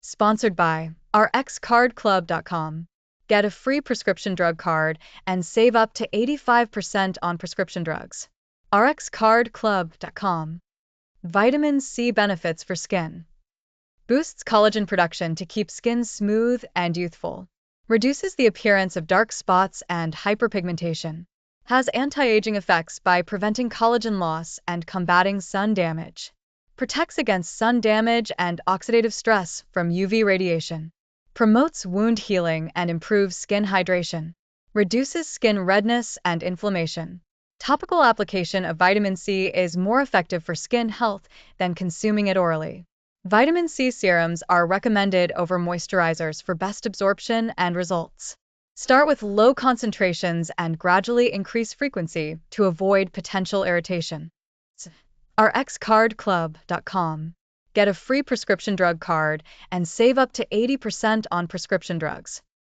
Sponsored by rxcardclub.com. Get a free prescription drug card and save up to 85% on prescription drugs. rxcardclub.com. Vitamin C benefits for skin. Boosts collagen production to keep skin smooth and youthful. Reduces the appearance of dark spots and hyperpigmentation. Has anti-aging effects by preventing collagen loss and combating sun damage. Protects against sun damage and oxidative stress from UV radiation. Promotes wound healing and improves skin hydration. Reduces skin redness and inflammation. Topical application of vitamin C is more effective for skin health than consuming it orally. Vitamin C serums are recommended over moisturizers for best absorption and results. Start with low concentrations and gradually increase frequency to avoid potential irritation. rxcardclub.com. Get a free prescription drug card and save up to 80% on prescription drugs.